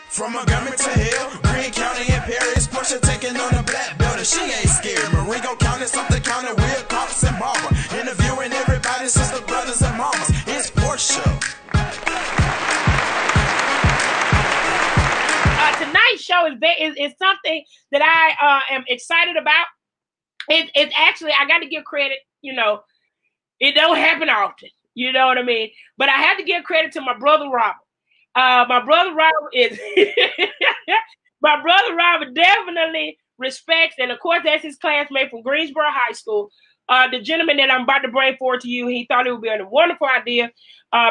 From Montgomery to Hill, Greene County and Paris, Portia taking on the Blackbelt, and she ain't scared. Marengo County, Sumter County, Will, Cops, and Barber, interviewing everybody, sister, brothers, and mamas. It's Portia. Tonight's show is something that I am excited about. It's actually, I got to give credit, you know, it don't happen often, you know what I mean? But I have to give credit to my brother Robert. My brother Robert is, my brother Robert definitely respects, and of course that's his classmate from Greensboro High School. The gentleman that I'm about to bring forward to you, he thought it would be a wonderful idea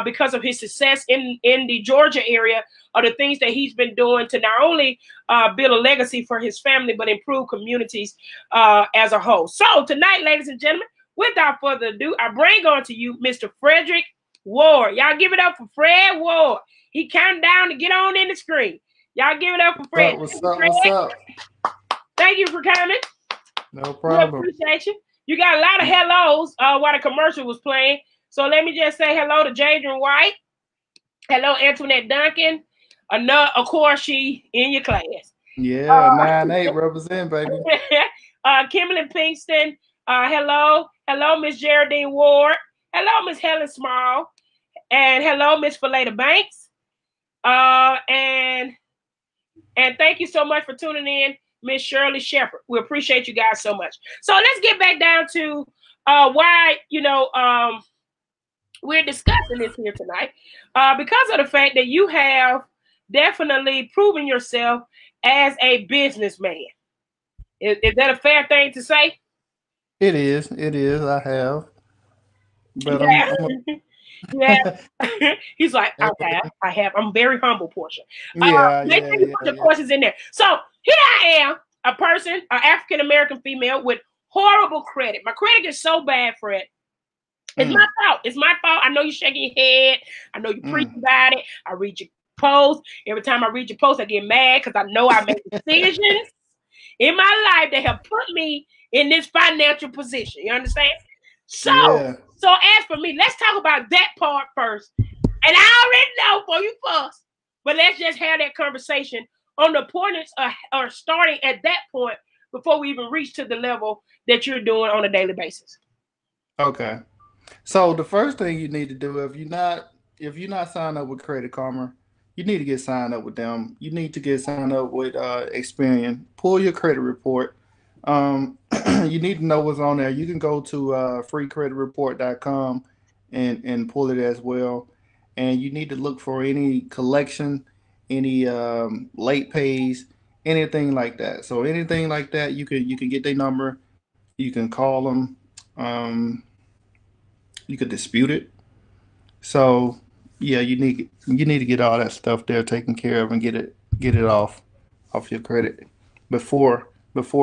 because of his success in the Georgia area, or the things that he's been doing to not only build a legacy for his family, but improve communities as a whole. So tonight, ladies and gentlemen, without further ado, I bring on to you Mr. Fredrick Ward. Y'all give it up for Fred Ward. He counting down to get on in the screen. Y'all give it up for Fred. What's up? What's up? Thank you for coming. No problem. We appreciate you. You got a lot of hellos while the commercial was playing. So let me just say hello to Jadron White. Hello, Antoinette Duncan. Of course, she in your class. Yeah, 9-8 represent, baby. Kimberly Pinkston. Hello. Hello, Miss Geraldine Ward. Hello, Miss Helen Small. And hello, Miss Phileta Banks. And thank you so much for tuning in, Miss Shirley Shepherd. We appreciate you guys so much. So let's get back down to why, you know, we're discussing this here tonight. Because of the fact that you have definitely proven yourself as a businessman. Is that a fair thing to say? It is. It is. I have. But yeah. Yeah. He's like, okay, I have. I'm very humble, Portia. Make sure you put your courses in there. So here I am, a person, an African-American female with horrible credit. My credit is so bad, Fred. It's my fault. It's my fault. I know you're shaking your head. I know you preach about it. I read your posts. Every time I read your posts, I get mad because I know I make decisions in my life that have put me in this financial position. You understand? So, so as for me, let's talk about that part first. And I already know for you first, but let's just have that conversation on the importance of starting at that point before we even reach to the level that you're doing on a daily basis. Okay. So the first thing you need to do, if you're not signed up with Credit Karma, you need to get signed up with them. You need to get signed up with Experian. Pull your credit report. You need to know what's on there. You can go to freecreditreport.com and pull it as well. And you need to look for any collection, any late pays, anything like that. So anything like that, you can get their number. You can call them. You could dispute it. So yeah, you need to get all that stuff there taken care of and get it off your credit before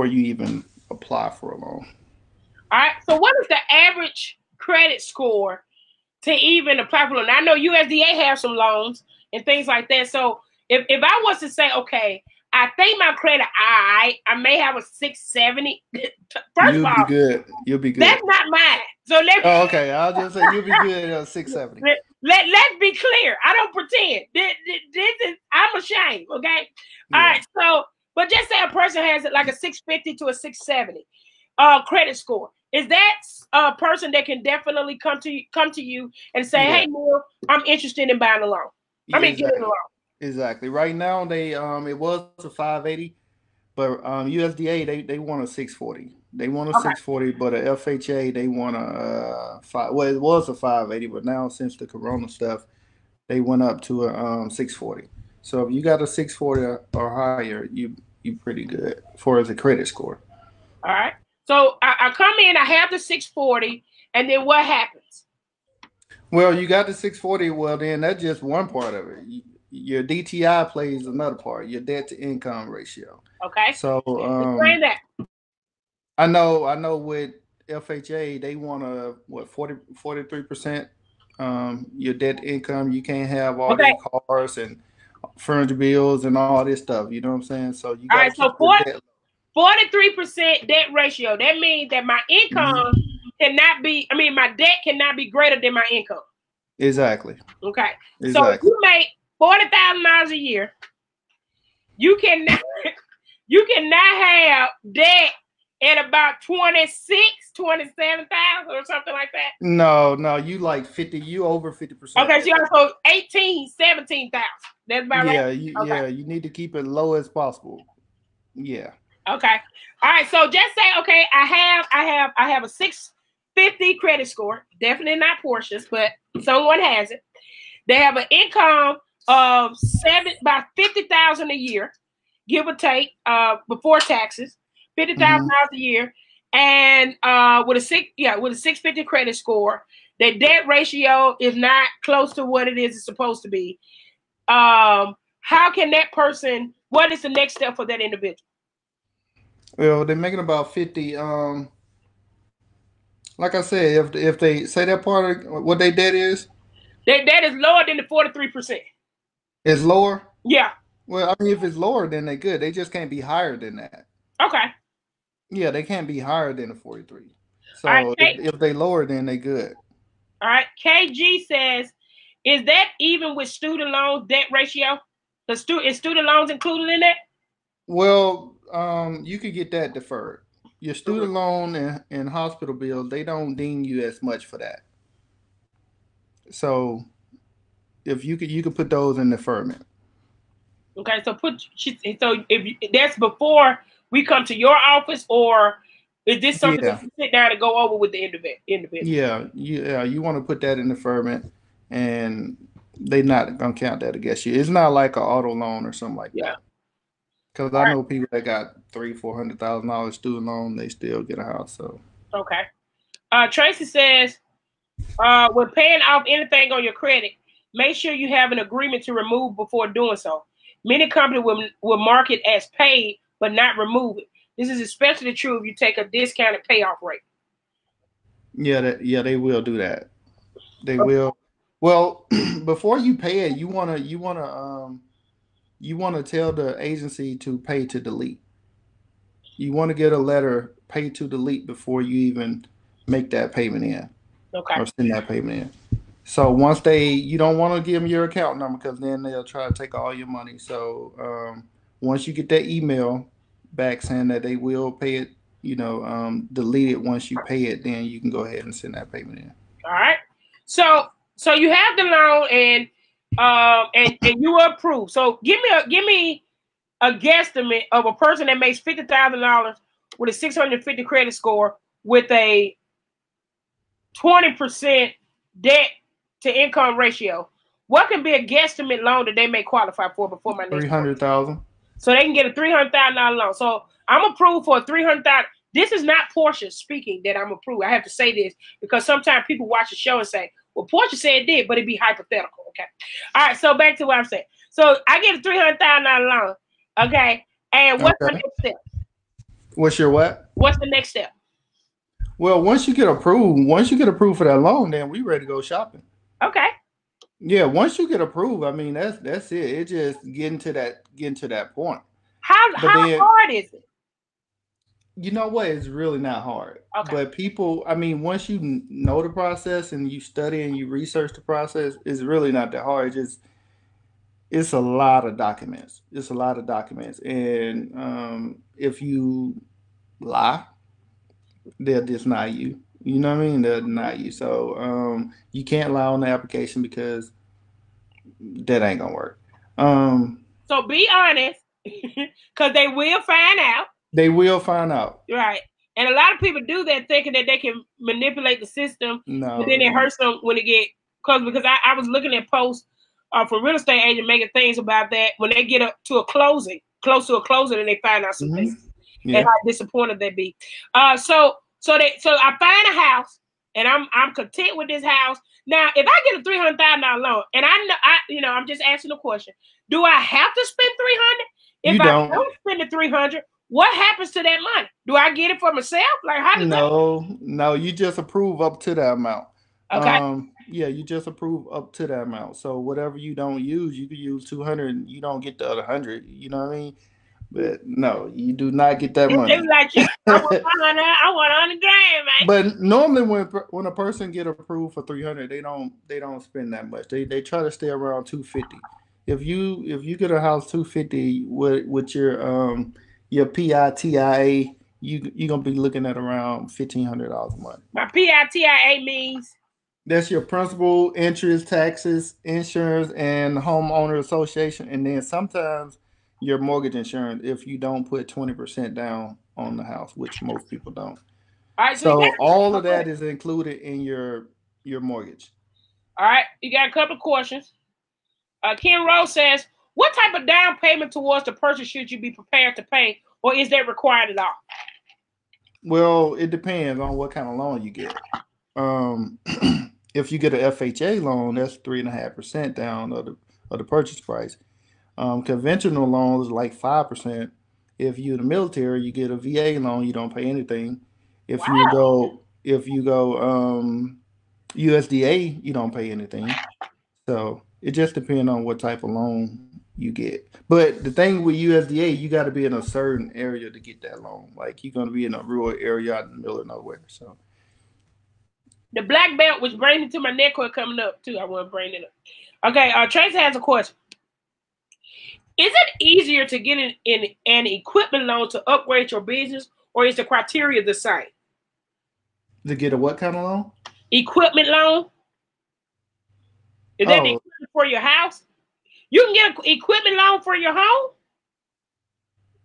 you even apply for a loan. All right. So what is the average credit score to even apply for a loan? I know USDA has some loans and things like that. So if I was to say, okay, I think my credit, I may have a 670. First of all, you'll be good. You'll be good. That's not mine. So okay. I'll just say you'll be good at 670. Let's be clear. I don't pretend. This is, I'm ashamed. Okay. Yeah. All right. So, but just say a person has like a 650 to a 670 credit score. Is that a person that can definitely come to you and say, hey, Neil, I'm interested in buying a loan? Getting a loan. Exactly. Right now, they it was a 580, but USDA they want a 640. They want a 640, but a FHA they want a it was a 580, but now since the Corona stuff, they went up to a 640. So if you got a 640 or higher, you pretty good for as a credit score. All right. So I come in, I have the 640, and then what happens? Well, you got the 640. Well, then that's just one part of it. Your DTI plays another part, your debt to income ratio. Okay. So explain that. I know with FHA, they want a 43% your debt to income. You can't have all these cars and furniture bills and all this stuff. You know what I'm saying? So you got so 43% debt ratio. That means that my income cannot be, my debt cannot be greater than my income. Exactly. Okay. Exactly. So if you make $40,000 a year you cannot you cannot have debt at about 27,000 or something like that. No, you like 50. You over 50%. Okay, so also 17,000. That's about right. Yeah, you need to keep it low as possible. Yeah. Okay. All right. So just say, okay, I have a 650 credit score. Definitely not Portia's, but someone has it. They have an income of about 50,000 a year, give or take, before taxes, $50,000 a year, and with a 650 credit score, their debt ratio is not close to what it's supposed to be. How can that person? What is the next step for that individual? Well, they're making about 50. Like I said, if they say that part of what their debt is, that is lower than the 43%. It's lower. Yeah. Well, I mean, if it's lower, then they're good. They just can't be higher than that. Okay. Yeah, they can't be higher than the 43. So right, if they lower, then they good. All right. KG says, is that even with student loans debt ratio? Is student loans included in that? Well, you could get that deferred. Your student loan and hospital bills, they don't deem you as much for that. So if you could put those in deferment. Okay, so if that's before we come to your office, or is this something that you sit down and go over with the individual? Yeah, you want to put that in deferment, and they're not gonna count that against you. It's not like an auto loan or something like that. Because I know people that got $300,000-$400,000 student loan, they still get a house. So okay. Tracy says, when paying off anything on your credit, make sure you have an agreement to remove before doing so. Many companies will mark it as paid, but not remove it. This is especially true if you take a discounted payoff rate. Yeah, they will do that. They will. Well, before you pay it, you wanna tell the agency to pay to delete. You want to get a letter pay to delete before you even make that payment in. Okay. Or send that payment in. So once you don't want to give them your account number because then they'll try to take all your money. So once you get that email back saying that they will pay it, delete it once you pay it, then you can go ahead and send that payment in. All right. So you have the loan and you were approved. So give me a guesstimate of a person that makes $50,000 with a 650 credit score with a 20% debt to income ratio. What can be a guesstimate loan that they may qualify for before my next $300,000. So they can get a $300,000 loan. So I'm approved for a $300,000. This is not Portia speaking that I'm approved. I have to say this because sometimes people watch the show and say, well, Portia said it did, but it'd be hypothetical. Okay. All right. So back to what I'm saying. So I get a $300,000 loan. Okay. And what's the next step? What's your what? What's the next step? Well, once you get approved for that loan, then we ready to go shopping. Okay. Yeah, once you get approved, I mean that's it. It's just getting to that point. How hard is it? You know what? It's really not hard. Okay. But people, I mean, once you know the process and you study and you research the process, it's really not that hard. It's a lot of documents. And if you lie, they'll deny you. You know what I mean? They'll deny you. So you can't lie on the application because that ain't gonna work. So be honest, because they will find out. They will find out. Right. And a lot of people do that thinking that they can manipulate the system. No. But then it hurts them when it get because I was looking at posts from real estate agents making things about that when they get up to close to a closing, and they find out some things and how disappointed they be. So I find a house and I'm content with this house. Now, if I get a $300,000 loan, and I'm just asking a question, do I have to spend $300? If I don't spend the $300, what happens to that money? Do I get it for myself? Like how does that? No, you just approve up to that amount. Okay. Yeah, you just approve up to that amount. So whatever you don't use, you can use 200 and you don't get the other 100. You know what I mean? But no, you do not get that money. It's like I want 100 grand, man. But normally when a person get approved for 300, they don't spend that much. They try to stay around 250. If you get a house 250 with your PITIA, you're gonna be looking at around $1,500 a month. My PITIA means That's your principal, interest, taxes, insurance, and homeowner association, and then sometimes your mortgage insurance if you don't put 20% down on the house, which most people don't. all right. So you got So all of okay. that is included in your mortgage. All right. You got a couple of questions. Ken Rose says, "What type of down payment towards the purchase should you be prepared to pay, or is that required at all?" Well, it depends on what kind of loan you get. Um, if you get an FHA loan, that's 3.5% down of the purchase price. Conventional loans like 5%. If you're in the military, you get a VA loan, you don't pay anything. Wow. If you go USDA, you don't pay anything. So it just depends on what type of loan you get. But the thing with USDA, you got to be in a certain area to get that loan. Like you're gonna be in a rural area out in the middle of nowhere. So The black belt, which brings me to my neck cord coming up too. I want to bring it up. Okay. Tracy has a question. Is it easier to get in an equipment loan to upgrade your business, or is the criteria the same? to get a what kind of loan? Equipment loan? Is that the Oh, equipment for your house? You can get an equipment loan for your home?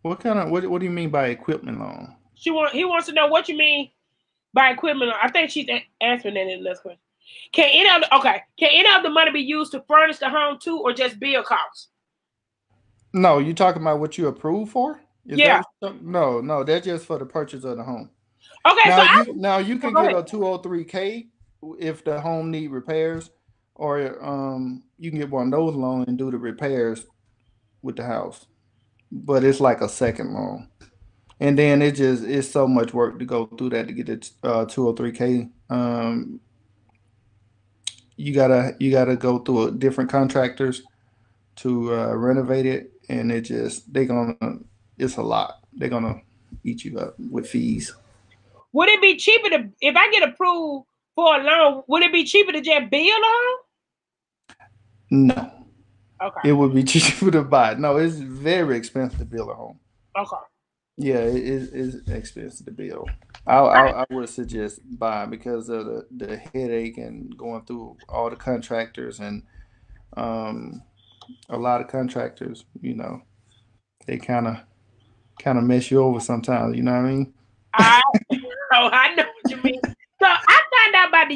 what do you mean by equipment loan? He wants to know what you mean by equipment loan. I think she's answering that in this question. Can any of the money be used to furnish the home too, or just bill costs? No, you talking about what you approved for? Is that Yeah. no, that's just for the purchase of the home. Okay, so Now you can go get ahead. a 203K if the home need repairs, or you can get one of those loans and do the repairs with the house. But it's like a second loan, and then it's so much work to go through that to get it 203K. You gotta go through different contractors to renovate it, and it's a lot. They're gonna eat you up with fees. Would it be cheaper to if I get approved for a loan? Would it be cheaper to just bill a home? No, Okay. it would be cheaper to buy. No, it's very expensive to build a home. Okay. Yeah, it's expensive to build. I would suggest buying because of the headache and going through all the contractors and um, a lot of contractors. They kind of mess you over sometimes. You know what I mean? I I know what you mean. So I found out about the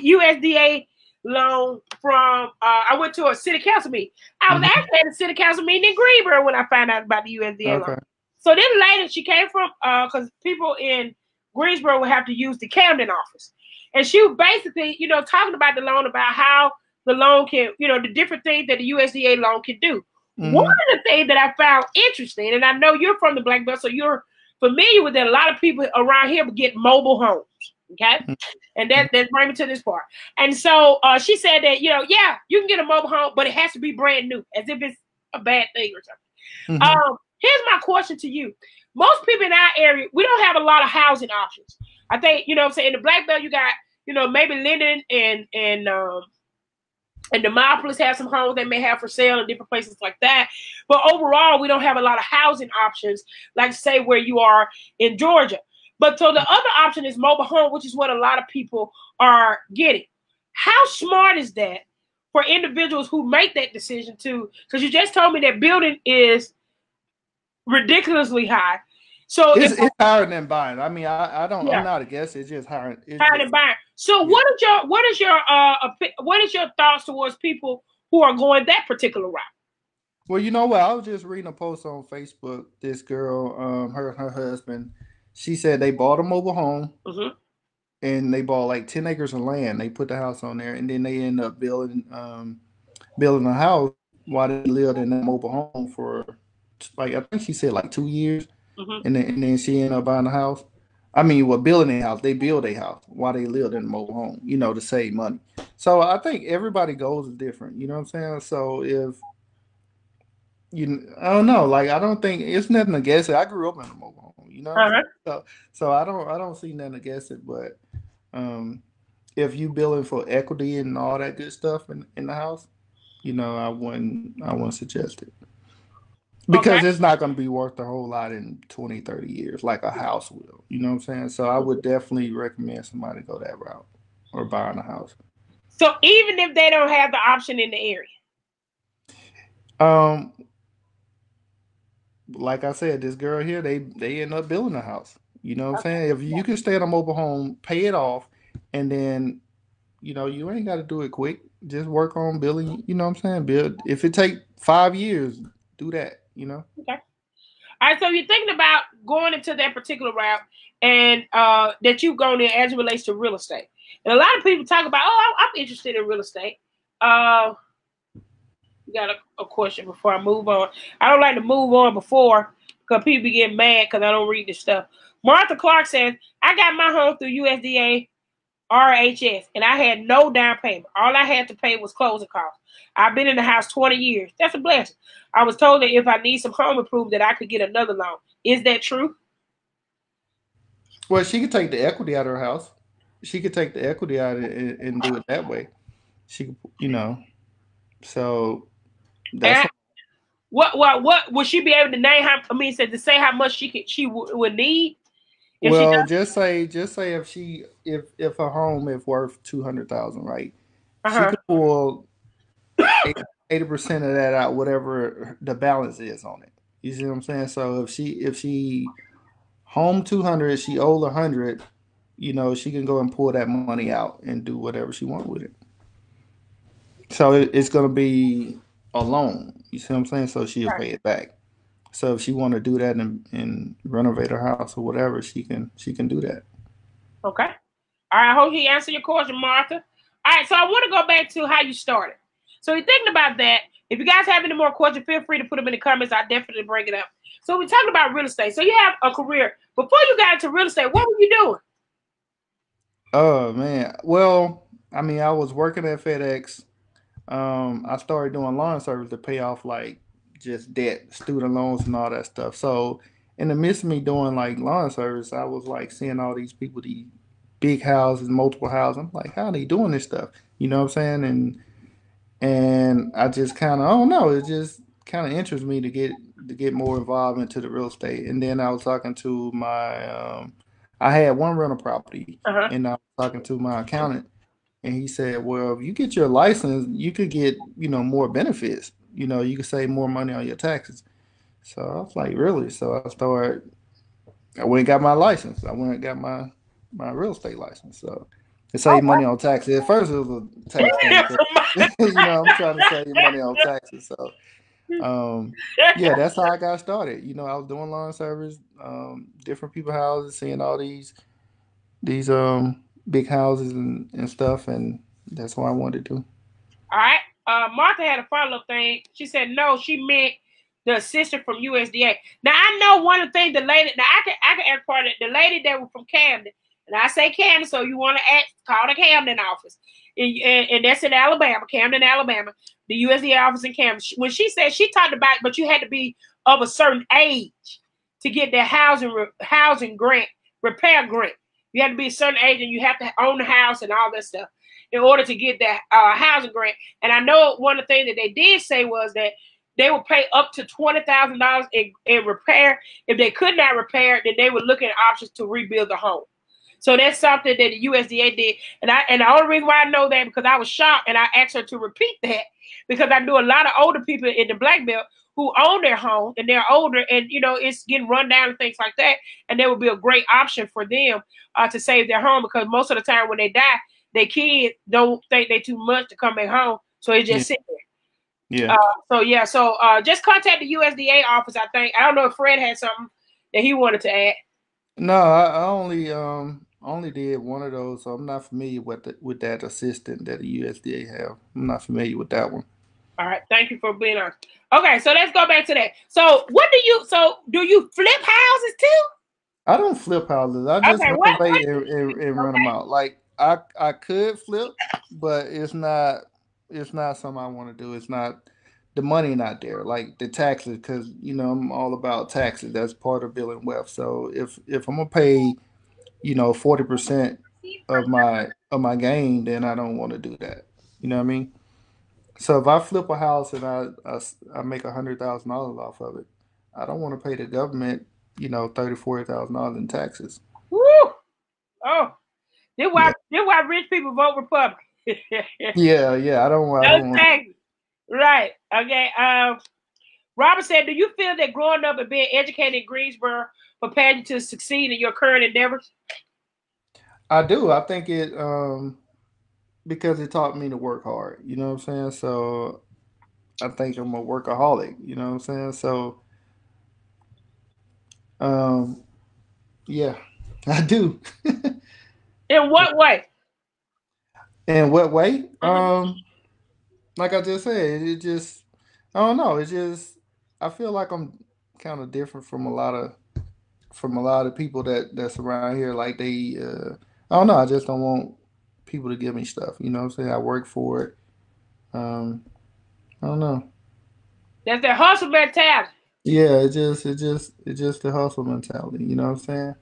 USDA loan from I went to a city council meeting. I was Hmm. actually at a city council meeting in Greenboro when I found out about the USDA loan. Okay. So this lady, she came from because people in Greensboro would have to use the Camden office, and she was basically, talking about the loan, about how the loan can, the different things that the USDA loan can do. One Hmm. of the things that I found interesting, and I know you're from the Black Belt, so you're familiar with that. A lot of people around here get mobile homes, okay, and that brings me to this part. And so she said that, yeah, you can get a mobile home, but it has to be brand new, as if it's a bad thing or something. Hmm. Here's my question to you. Most people in our area, we don't have a lot of housing options. I think, what I'm saying, in the Black Belt, you got, maybe Linden and Demopolis have some homes they may have for sale in different places like that. But overall, we don't have a lot of housing options, like say where you are in Georgia. But so the other option is mobile home, which is what a lot of people are getting. How smart is that for individuals who make that decision to? Because you just told me that building is ridiculously high. So It's higher than buying. I mean, I don't. I'm yeah, not a guess. It's just higher. It's higher than just buying. So yeah. what is your thoughts towards people who are going that particular route? Well, you know what? I was just reading a post on Facebook. This girl, her husband, she said they bought a mobile home Mm-hmm. and they bought like 10 acres of land. They put the house on there, and then they end up building a house while they lived in that mobile home for like I think she said like 2 years, Mm-hmm. and then she ended up buying a house. I mean, well, building a house. They build a house while they lived in the mobile home, to save money. So I think everybody goes is different. You know what I'm saying? So if I don't know. Like I don't think it's nothing against it. I grew up in a mobile home. You know what I'm saying? Uh-huh. So I don't see nothing against it. But um, if you building for equity and all that good stuff in the house, I wouldn't suggest it. Because it's not going to be worth a whole lot in 20, 30 years like a house will. You know what I'm saying? So I would definitely recommend somebody go that route or buying a house. So even if they don't have the option in the area? Like I said, this girl here, they end up building a house. You know what I'm saying? If you can stay in a mobile home, pay it off, and then, you ain't got to do it quick. Just work on building, you know what I'm saying? Build. If it take 5 years, do that, Okay. All right, so you're thinking about going into that particular route and that you've gone in as it relates to real estate. And a lot of people talk about, I'm interested in real estate. We got a question before I move on. I don't like to move on before because people get mad because I don't read this stuff. Martha Clark says, I got my home through USDA RHS and I had no down payment. All I had to pay was closing costs. I've been in the house 20 years. That's a blessing. I was told that if I need some home improvement that I could get another loan. Is that true? Well, she could take the equity out of her house. She could take the equity out and do it that way. She could, so that's And what would she be able to name how? I mean, said to say how much she would need if she well. does. Just say if a home is worth 200,000, right? She Uh-huh. could pull 80% of that out, whatever the balance is on it. You see what I'm saying? So if she home 200, she owed 100. She can go and pull that money out and do whatever she wants with it. So it's gonna be a loan. You see what I'm saying? So she'll pay it back. So if she want to do that and renovate her house or whatever, she can do that. Okay. All right. I hope he answered your question, Martha. All right. So I want to go back to how you started. So you're thinking about that. If you guys have any more questions, feel free to put them in the comments. I definitely bring it up. So we're talking about real estate. So you have a career. Before you got into real estate, what were you doing? Oh man. Well, I mean, I was working at FedEx. I started doing lawn service to pay off like just debt, student loans, and all that stuff. So in the midst of me doing like lawn service, I was like seeing all these people, these big houses, multiple houses. I'm like, how are they doing this stuff? You know what I'm saying? And I just kind of, I don't know, it just kind of interests me to get more involved into the real estate. And then I was talking to I had one rental property, Uh-huh. and I was talking to my accountant, and he said, well, if you get your license, you could get, more benefits. You could save more money on your taxes. So I was like, really? So I went and got my license. I went and got my real estate license. So it saved money on taxes. At first, it was a tax thing. I'm trying to save money on taxes. So, yeah, that's how I got started. I was doing lawn service, different people houses, seeing all these big houses and stuff, and that's what I wanted to do. All right. Martha had a follow-up thing. She said no, she meant the assistant from USDA. Now I know one of the things the lady. Now I can ask part of it. The lady that was from Camden, and I say Camden, so you want to ask, call the Camden office, and that's in Alabama, Camden, Alabama. The USDA office in Camden. When she said she talked about, but you had to be of a certain age to get that housing grant, repair grant. You have to be a certain age, and you have to own the house and all that stuff in order to get that housing grant. And I know one of the things that they did say was that they would pay up to $20,000 in repair. If they could not repair, then they would look at options to rebuild the home. So that's something that the USDA did. And the only reason why I know that because I was shocked and I asked her to repeat that because I knew a lot of older people in the Blackbelt who own their home and they're older and, it's getting run down and things like that. And that would be a great option for them to save their home because most of the time when they die, their kids don't think they too much to come back home. So it just sit there. Yeah. So just contact the USDA office, I think. I don't know if Fred had something that he wanted to add. No, I only did one of those, so I'm not familiar with that assistant that the USDA have. I'm not familiar with that one. All right, thank you for being on. Okay, so let's go back to that. So do you flip houses too? I don't flip houses. I just Okay, renovate and rent them out. Like I could flip, but it's not something I want to do. It's not the money not there. Like the taxes, because I'm all about taxes. That's part of building wealth. So if I'm gonna pay 40% of my gain, then I don't want to do that. You know what I mean? So if I flip a house and I make $100,000 off of it, I don't want to pay the government, $30,000-$40,000 in taxes. Woo! Oh, Yeah, this why rich people vote Republican. yeah. I No don't want. taxes. Right. Okay. Robert said, do you feel that growing up and being educated in Greensboro prepared you to succeed in your current endeavors? I do. I think it because it taught me to work hard. You know what I'm saying? So I think I'm a workaholic. You know what I'm saying? So um, yeah, I do. In what way? In what way? Mhm. Like I just said, it just I don't know. It just I feel like I'm kind of different from a lot of people that's around here. Like they, I don't know. I just don't want people to give me stuff. You know what I'm saying? I work for it. Um, I don't know. That's their hustle mentality. Yeah, it just the hustle mentality. You know what I'm saying?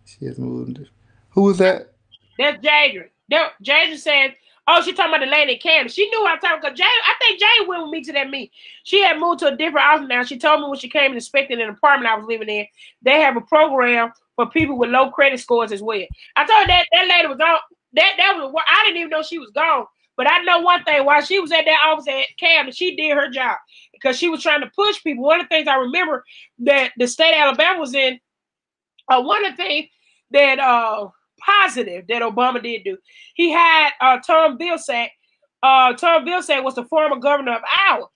She is moving. Who was that? That's Jadrian. Jadrian said, oh, she talking about the lady in Canada. She knew I was talking because I think Jade went with me to that meet. She had moved to a different office now. She told me when she came and inspected an apartment I was living in, they have a program for people with low credit scores as well. I told her that lady was on that was I didn't even know she was gone. But I know one thing, while she was at that office at Canada, she did her job because she was trying to push people. One of the things I remember that the state of Alabama was in, one of the things that positive that Obama did do, he had Tom Vilsack. Tom Vilsack was the former governor of Iowa,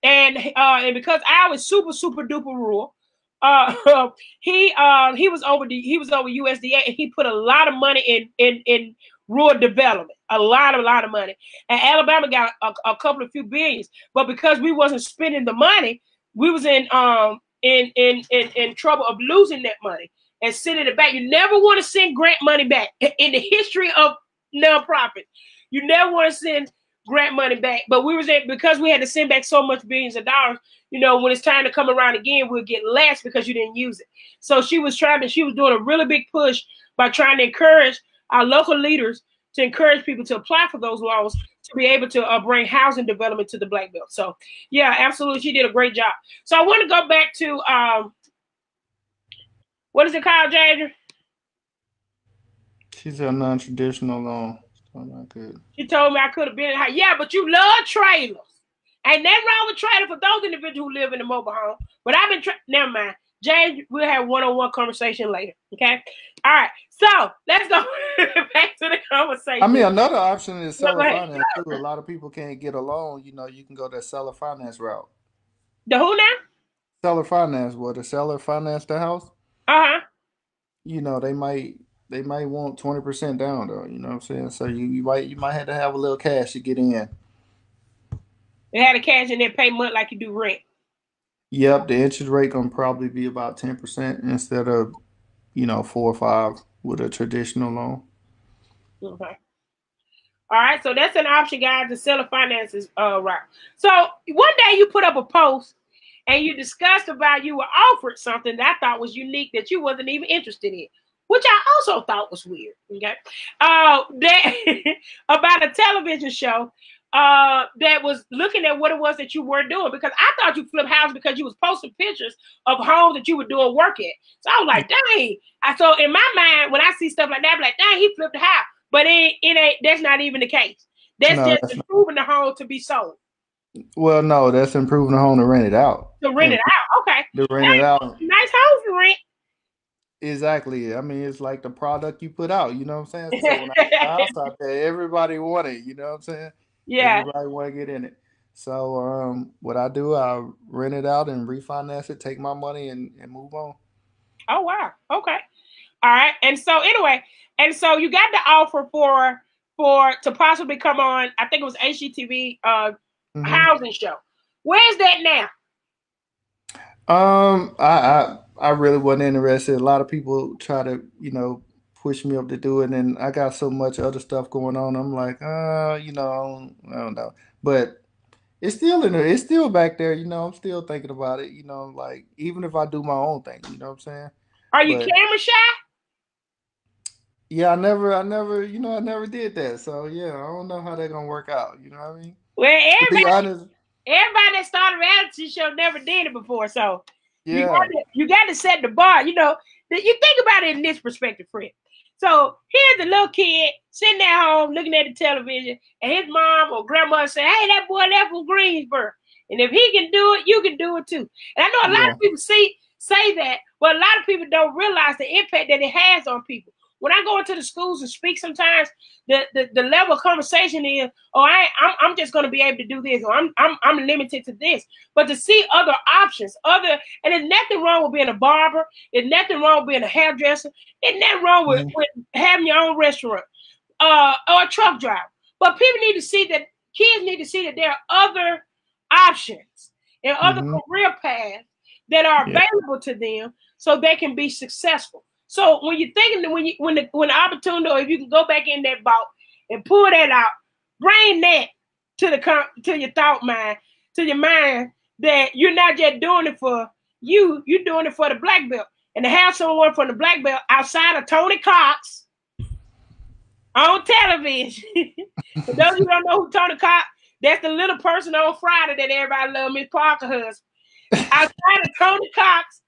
and because Iowa is super super duper rural, uh, he was over USDA, and he put a lot of money in rural development, a lot of money, and Alabama got a couple of few billions, but because we wasn't spending the money, we was in trouble of losing that money and sending it back. You never want to send grant money back in the history of nonprofit. You never want to send grant money back, but we was because we had to send back so much billions of dollars. When it's time to come around again, we'll get less because you didn't use it. So she was doing a really big push by trying to encourage our local leaders to encourage people to apply for those loans to be able to bring housing development to the Blackbelt. So yeah, absolutely, she did a great job. So I want to go back to what is it called, Jadrian? She's a non-traditional loan. So not good. She told me I could have been in her. Yeah, but you love trailers. Ain't nothing wrong with trailers for those individuals who live in a mobile home. But I've been never mind. James, we'll have one-on-one conversation later. Okay. All right. So let's go back to the I conversation. mean, another option is No, seller finance too. A lot of people can't get a loan. You can go that seller finance route. the who now? Seller finance, well, the seller finance the house. Uh-huh. They might want 20% down though. You know what I'm saying? So you might have to have a little cash to get in. They had a cash in there, pay month like you do rent. Yep, the interest rate gonna probably be about 10% instead of 4 or 5 with a traditional loan. Okay. All right. So that's an option, guys. The seller finances route. So one day you put up a post and you discussed about you were offered something that I thought was unique that you wasn't even interested in, which I also thought was weird. Okay, that about a television show that was looking at what it was that you were doing, because I thought you flipped houses because you was posting pictures of homes that you were doing work at. So I was like, dang. So in my mind, when I see stuff like that, I'm like, dang, he flipped the house. But it ain't. That's not even the case. That's No, just improving the home to be sold. well, no, that's improving the home to rent it out. To rent it out. Okay. To rent it out. Nice house to rent. Exactly. I mean, it's like the product you put out. You know what I'm saying? So when I put the house out there, everybody want it. You know what I'm saying? Yeah. Everybody want to get in it. So what I do, I rent it out and refinance it, take my money and move on. Oh wow. Okay. All right. And so anyway, you got the offer for to possibly come on. I think it was HGTV housing show. Where's that now? I really wasn't interested. A lot of people try to, push me up to do it, and I got so much other stuff going on. I'm like, I don't know. But it's still in there. It's still back there. I'm still thinking about it. Like even if I do my own thing, you know what I'm saying? Are you But camera shy? yeah, I never did that. So yeah, I don't know how they're gonna work out. You know what I mean? Well, To be honest, everybody that started a reality show never did it before, so yeah. you got to set the bar. You know, you think about it in this perspective, Fred. So here's a little kid sitting at home looking at the television, and his mom or grandma say, "Hey, that boy left from Greensboro, and if he can do it, you can do it too." And I know a lot Yeah. of people say that, but a lot of people don't realize the impact that it has on people. When I go into the schools and speak, sometimes the level of conversation is, "Oh, I'm just going to be able to do this, or I'm limited to this." But to see other options, and there's nothing wrong with being a barber. There's nothing wrong with being a hairdresser. There's nothing wrong with having your own restaurant or a truck driver. But people need to see that, kids need to see that there are other options and other career paths that are available to them so they can be successful. So when you're thinking, when the opportunity, or if you can go back in that vault and pull that out, bring that to your thought mind, to your mind, that you're not just doing it for you're doing it for the black belt. And to have someone from the black belt outside of Tony Cox on television. For those of you who don't know who Tony Cox, that's the little person on Friday that everybody loves, Miss Parker husband. Outside of Tony Cox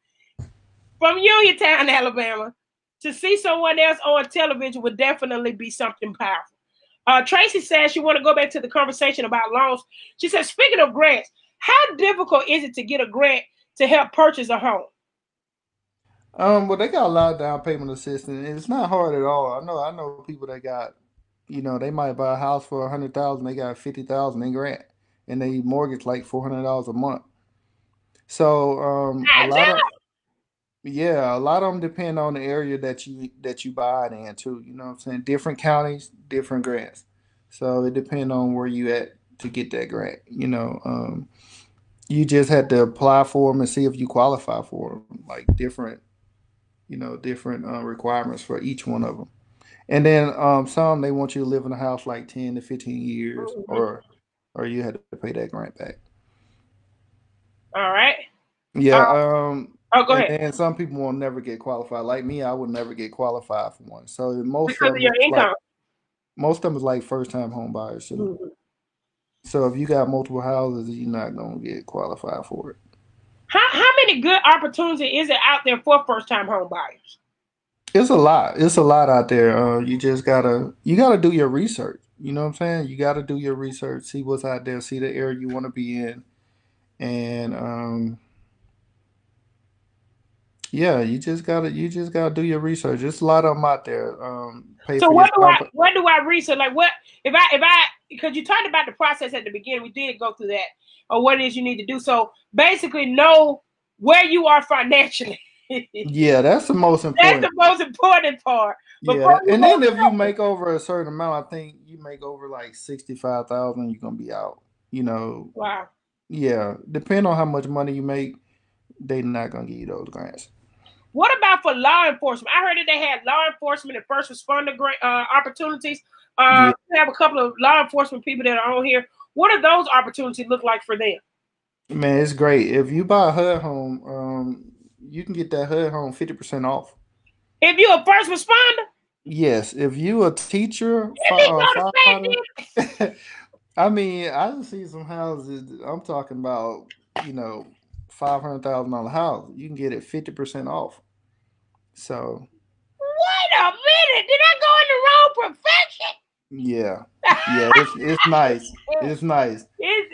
from Uniontown, Alabama, to see someone else on television would definitely be something powerful. Tracy says she want to go back to the conversation about loans. She says, speaking of grants, how difficult is it to get a grant to help purchase a home? Well, they got a lot of down payment assistance, and it's not hard at all. I know people that got, they might buy a house for 100,000, they got 50,000 in grant, and they mortgage like $400 a month. So, a lot of them depend on the area that you buy it in too. You know what I'm saying? Different counties, different grants. So it depends on where you at to get that grant. You just had to apply for them and see if you qualify for them, like different requirements for each one of them. And then some they want you to live in a house like 10 to 15 years, or you had to pay that grant back. All right. Yeah. Go And ahead. then some people will never get qualified. Like me, I would never get qualified for one. So Because of your income. Most of them is like first time home buyers too. So if you got multiple houses, you're not gonna get qualified for it. How many good opportunities is it out there for first time home buyers? It's a lot. It's a lot out there. You gotta do your research. You know what I'm saying? You gotta do your research, see what's out there, see the area you want to be in, and yeah, you just gotta do your research. There's a lot of them out there. Pay So for your down. what do I research? Like what if I because you talked about the process at the beginning, we did go through that, or what it is you need to do. So basically know where you are financially. Yeah, that's the most important. That's the most important part. Yeah, and then if you make over a certain amount, I think you make over like 65,000, you're gonna be out. Wow. Yeah, depending on how much money you make, they're not gonna give you those grants. What about for law enforcement? I heard that they had law enforcement and first responder opportunities. Yeah. We have a couple of law enforcement people that are on here. What do those opportunities look like for them? Man, it's great. If you buy a HUD home, you can get that HUD home 50% off. If you're a first responder? Yes, if you a teacher, I mean, I see some houses. I'm talking about, $500,000 house. You can get it 50% off. So. Wait a minute! Did I go in the wrong profession? Yeah, it's nice. It's nice.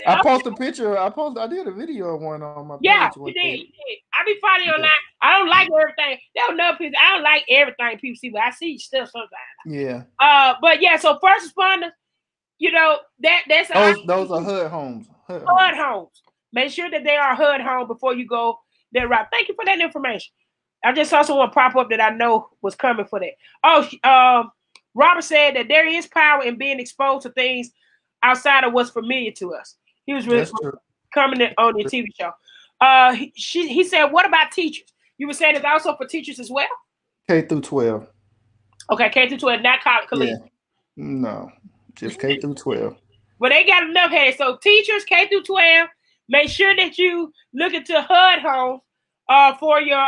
I posted a picture. I did a video of one on my page. Yeah, you did. I be finding online. I don't like everything. That was another piece. I don't like everything people see, but I see stuff sometimes. Yeah. But yeah, so first responders, that's those are HUD homes. HUD homes. Make sure that they are HUD home before you go that route. Thank you for that information. I just saw someone pop up that I know was coming for that. Oh, Robert said that there is power in being exposed to things outside of what's familiar to us. He was really coming on your TV show. He said, what about teachers? You were saying it's also for teachers as well? K through 12. Okay, K through 12, not college, collegiate. Yeah. No, just K through 12. But they got enough heads. So teachers, K through 12, make sure that you look into HUD homes for your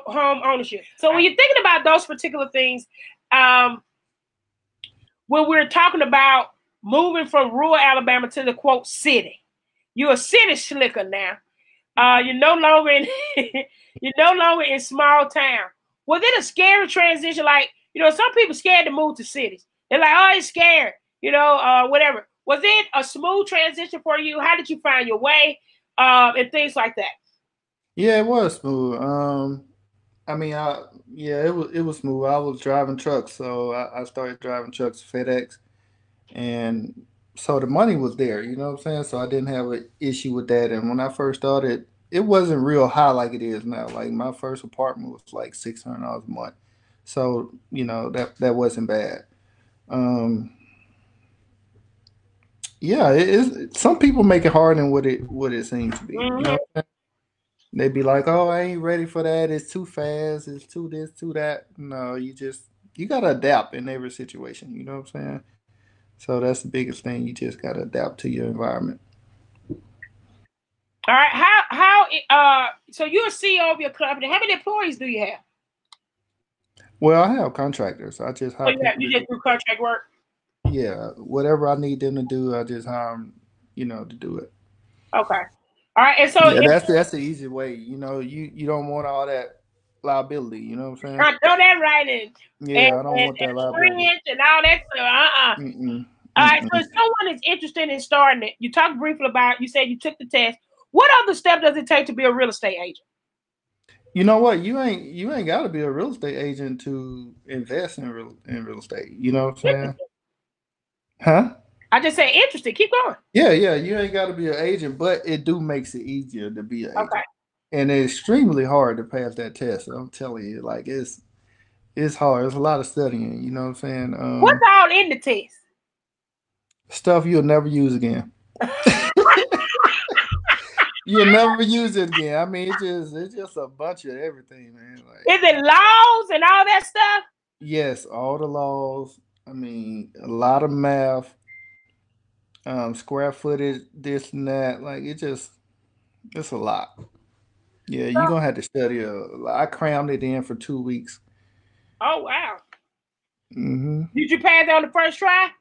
home ownership. So when you're thinking about those particular things, when we're talking about moving from rural Alabama to the quote city. You're a city slicker now. You're no longer in you're no longer in small town. Was it a scary transition? Like, some people scared to move to cities. They're like, oh, it's scared, whatever. Was it a smooth transition for you? How did you find your way? And things like that. Yeah, it was smooth. It was smooth. I was driving trucks, so I started driving trucks, FedEx, and so the money was there. You know what I'm saying? So I didn't have an issue with that. And when I first started, it wasn't real high like it is now. Like my first apartment was like $600 a month, so that wasn't bad. Um, yeah, it is. Some people make it harder than what it seems to be. Mm-hmm. They'd be like, "Oh, I ain't ready for that. It's too fast. It's too this, too that." No, you gotta adapt in every situation. You know what I'm saying? So that's the biggest thing. You just gotta adapt to your environment. All right. So you're a CEO of your company. How many employees do you have? Well, I have contractors. I just hire people. You just do contract work? Yeah, whatever I need them to do, I just hire them, to do it. Okay. All right. And so that's the easy way. You don't want all that liability. You know what I'm saying? I know that right. I don't want that liability. And all that stuff. All right. So if someone is interested in starting it, you talked briefly about, you said you took the test. What other step does it take to be a real estate agent? You know what? You ain't got to be a real estate agent to invest in real estate. You know what I'm saying? Huh? I just say interested. Keep going. Yeah. You ain't got to be an agent, but it do makes it easier to be an agent. Okay. And it's extremely hard to pass that test. I'm telling you, like it's hard. It's a lot of studying. You know what I'm saying? What's all in the test? Stuff you'll never use again. You'll never use it again. I mean, it's just a bunch of everything, man. Like, is it laws and all that stuff? Yes, all the laws. I mean, a lot of math, square footage, this and that. Like it's a lot. Yeah, you're gonna have to study a lot. I crammed it in for 2 weeks. Oh wow. Mm-hmm. Did you pass on the first try?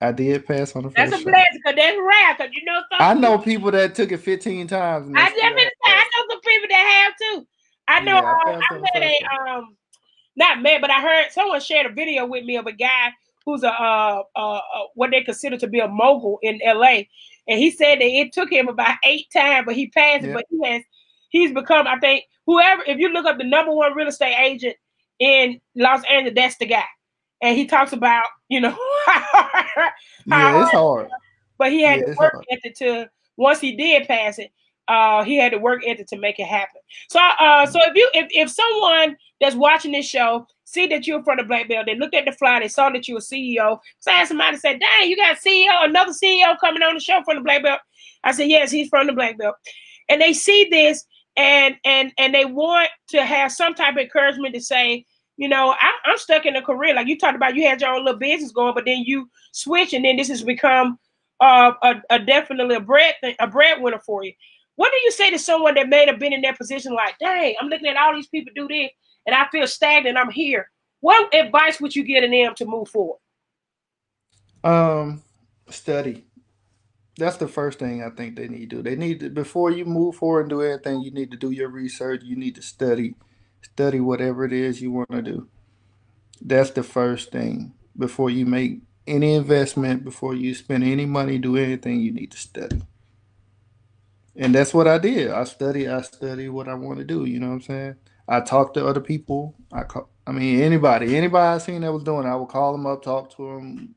I did pass on the first try. That's a blessing, because that's rare, because I know people that took it 15 times. I know some people that have too. I know I heard someone shared a video with me of a guy who's what they consider to be a mogul in LA. And he said that it took him about 8 times, but he passed it. But he's become, I think, if you look up the #1 real estate agent in Los Angeles, that's the guy. And he talks about, it's hard. But he had to work ethic to, once he did pass it, he had to work ethic to make it happen. So if someone that's watching this show see that you're from the Blackbelt, they looked at the flyer, they saw that you're a CEO. So I asked somebody, said, "Dang, you got a CEO, another CEO coming on the show from the Blackbelt?" I said, "Yes, he's from the Blackbelt." And they see this and they want to have some type of encouragement to say, I'm stuck in a career. Like you talked about, you had your own little business going, but then you switch, and then this has become definitely a breadwinner for you. What do you say to someone that may have been in that position, like, dang, I'm looking at all these people do this, and I feel stagnant, I'm here. What advice would you give them to move forward? Study. That's the first thing I think they need to do. They need to, before you move forward and do anything, you need to do your research. You need to study whatever it is you want to do. That's the first thing. Before you make any investment, before you spend any money, do anything, you need to study. And that's what I did. I study what I want to do. You know what I'm saying? I talked to other people. Anybody I seen that was doing it, I would call them up, talk to them,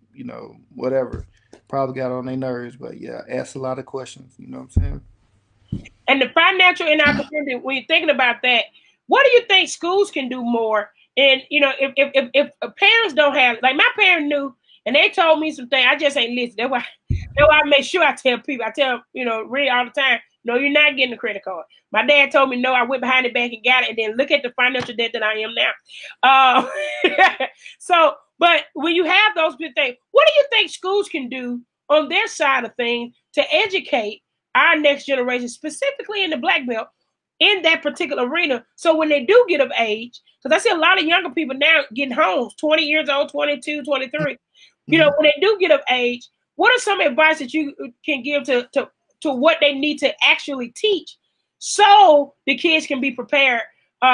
whatever. Probably got on their nerves, but yeah, ask a lot of questions. You know what I'm saying? And the financial inopportunity, when you're thinking about that, what do you think schools can do more? And, if parents don't have, like my parents knew, and they told me some things, I just ain't listen. That's why I make sure I tell people, read all the time, no, you're not getting a credit card. My dad told me, no, I went behind the bank and got it. And then look at the financial debt that I am now. But when you have those good things, what do you think schools can do on their side of things to educate our next generation, specifically in the Blackbelt, in that particular arena? So when they do get of age, because I see a lot of younger people now getting homes, 20 years old, 22, 23, when they do get of age, what are some advice that you can give to what they need to actually teach so the kids can be prepared?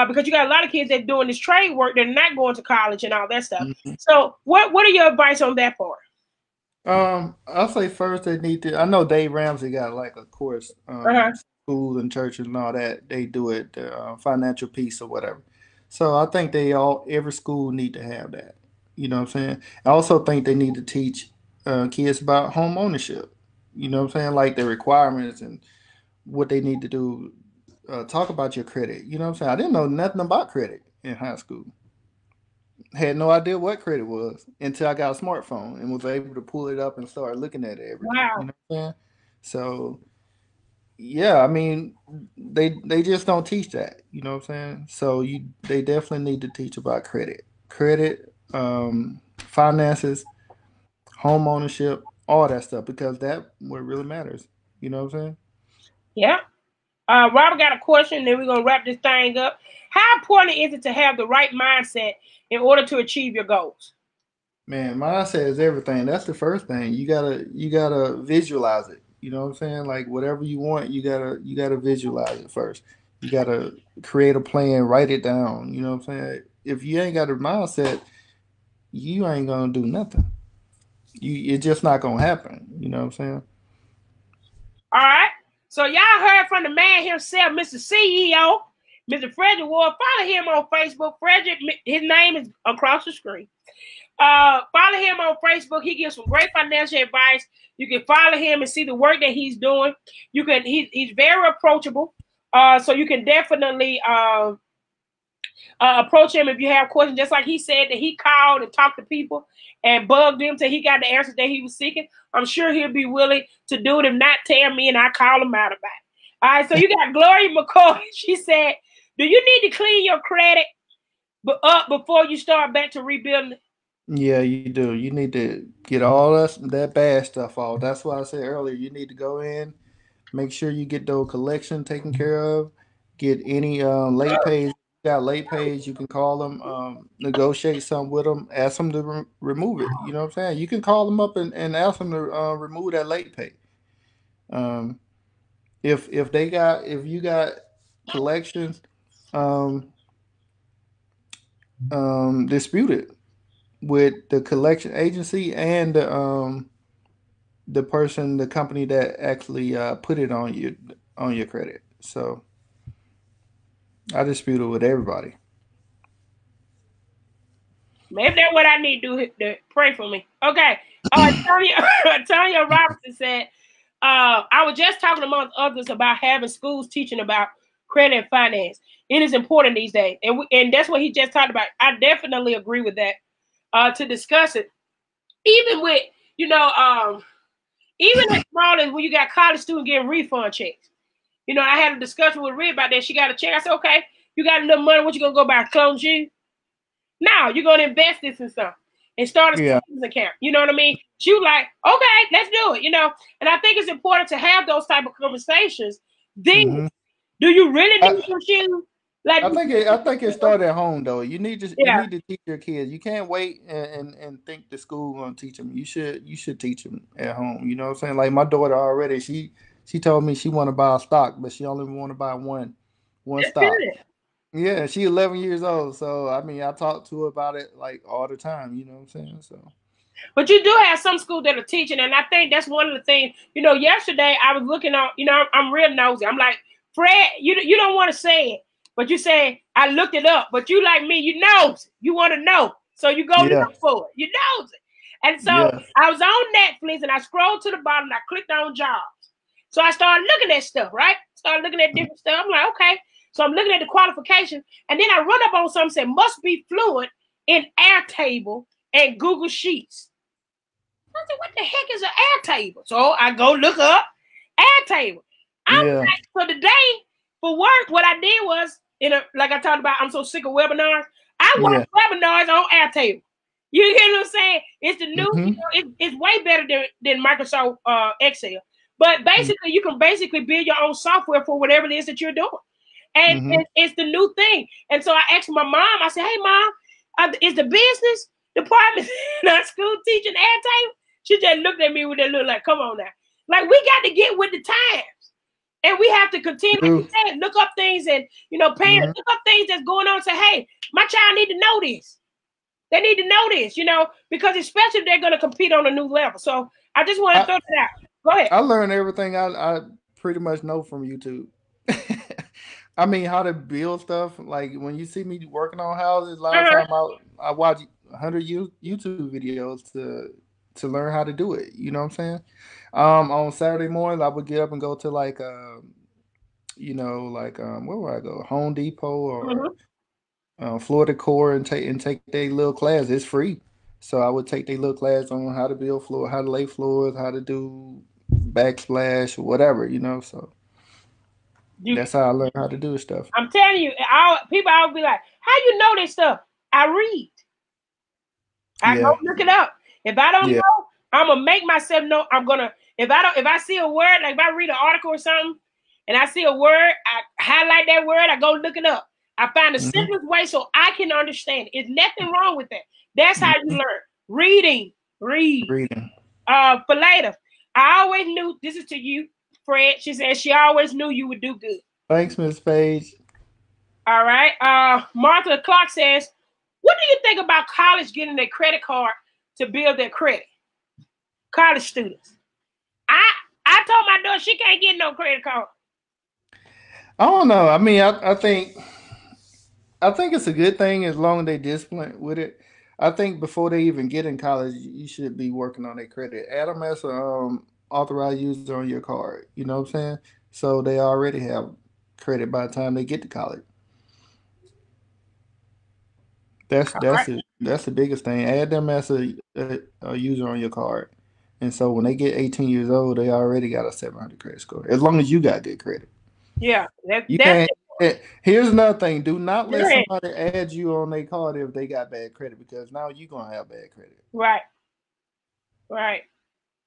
Because you got a lot of kids that doing this trade work, they're not going to college and all that stuff. Mm-hmm. So what are your advice on that part? I'll say first they need to. I know Dave Ramsey got like a course, schools and churches and all that. They do it, financial peace or whatever. So I think every school need to have that. You know what I'm saying? I also think they need to teach kids about home ownership. You know what I'm saying? Like the requirements and what they need to do. Talk about your credit. You know what I'm saying? I didn't know nothing about credit in high school. Had no idea what credit was until I got a smartphone and was able to pull it up and start looking at it every day. You Wow. know what I'm saying? So yeah, I mean, they just don't teach that. You know what I'm saying? So they definitely need to teach about credit, finances, home ownership, all that stuff because that what really matters. You know what I'm saying? Yeah. Robert got a question, then we're gonna wrap this thing up. How important is it to have the right mindset in order to achieve your goals? Man, mindset is everything. That's the first thing. You gotta visualize it. You know what I'm saying? Like whatever you want, you gotta visualize it first. You gotta create a plan, write it down. You know what I'm saying? If you ain't got a mindset, you ain't gonna do nothing. It's just not gonna happen. You know what I'm saying? All right. So y'all heard from the man himself, Mr. CEO, Mr. Fredrick Ward. Follow him on Facebook. Fredrick, his name is across the screen. Follow him on Facebook. He gives some great financial advice. You can follow him and see the work that he's doing. He's very approachable. So you can definitely approach him if you have questions. Just like he said that he called and talked to people and bugged them till he got the answers that he was seeking. I'm sure he'll be willing to do it. If not, tell me and I call him out about it. All right. So you got Gloria McCoy. She said, "Do you need to clean your credit up before you start back to rebuilding?" Yeah, you do. You need to get all that bad stuff off. That's why I said earlier. You need to go in, make sure you get those collection taken care of. Get any late pays. Got late pays, you can call them, negotiate something with them, ask them to remove it. You know what I'm saying? You can call them up and ask them to remove that late pay. Um, if you got collections um, disputed with the collection agency and the person, the company that actually put it on your credit. So I dispute it with everybody. Maybe that's what I need to do. To pray for me. Okay. Tanya Robertson said, I was just talking amongst others about having schools teaching about credit and finance. It is important these days. And that's what he just talked about. I definitely agree with that, to discuss it. Even with, even as small as when you got college students getting refund checks. I had a discussion with Red about that. She got a check. I said, okay, you got enough money. What you going to go buy? Clothes, shoes? Now you're going to invest this in something and start a savings account. You know what I mean? She was like, okay, let's do it. And I think it's important to have those type of conversations. Then, do you really need some shoes? Like, I think it started at home though. You need to teach your kids. You can't wait and think the school gonna teach them. You should teach them at home. You know what I'm saying? Like my daughter already, she told me she want to buy a stock, but she only want to buy one stock. Yeah, she's 11 years old. So I mean, I talk to her about it like all the time. You know what I'm saying? So. But you do have some schools that are teaching, and I think that's one of the things. Yesterday I was looking on. I'm real nosy. I'm like, Fred, you don't want to say it, but you say I looked it up. But you like me, you knows. You want to know, so you go look for it. You knows it. And so I was on Netflix, and I scrolled to the bottom, and I clicked on jobs. So I started looking at stuff. Right? Started looking at different stuff. I'm like, okay. So I'm looking at the qualifications, and then I run up on something that said must be fluent in Airtable and Google Sheets. I said, what the heck is an Airtable? So I go look up Airtable. So today for work, what I did was, like I talked about, I'm so sick of webinars. I watch webinars on Airtable. You get what I'm saying? It's the new, it's way better than Microsoft Excel. But basically, you can basically build your own software for whatever it is that you're doing. And it's the new thing. And so I asked my mom, I said, hey, Mom, is the business department in our school teaching Airtable? She just looked at me with that look like, come on now. Like, we got to get with the times. And we have to continue, like you said, look up things and, parents, look up things that's going on. Say, hey, my child need to know this. They need to know this, because especially if they're going to compete on a new level. So I just want to throw that out. Go ahead. I learned everything I pretty much know from YouTube. I mean, how to build stuff. Like when you see me working on houses, a lot of time I watch 100 YouTube videos to learn how to do it. You know what I'm saying? On Saturday mornings, I would get up and go to like where would I go? Home Depot or Florida Core and take their little class. It's free, so I would take their little class on how to build floor, how to lay floors, how to do backsplash, whatever. So. That's how I learned how to do stuff. I'm telling you, people always be like, how you know this stuff? I read. I go look it up. If I don't know, I'm gonna make myself know. I'm gonna, if I see a word, like if I read an article or something and I see a word, I highlight that word, I go look it up. I find the simplest way so I can understand it. There's nothing wrong with that. That's how you learn. Reading. For later. I always knew, this is to you, Fred. She said she always knew you would do good. Thanks, Miss Page. All right. Martha Clark says, what do you think about college getting their credit card to build their credit? College students. I told my daughter she can't get no credit card. I don't know. I mean, I think it's a good thing as long as they discipline with it. I think before they even get in college, you should be working on their credit. Add them as authorized user on your card. You know what I'm saying? So they already have credit by the time they get to college. That's the biggest thing. Add them as a user on your card, and so when they get 18 years old, they already got a 700 credit score. As long as you got good credit. Yeah, here's another thing. Do not let somebody add you on their card if they got bad credit, because now you're gonna have bad credit. Right.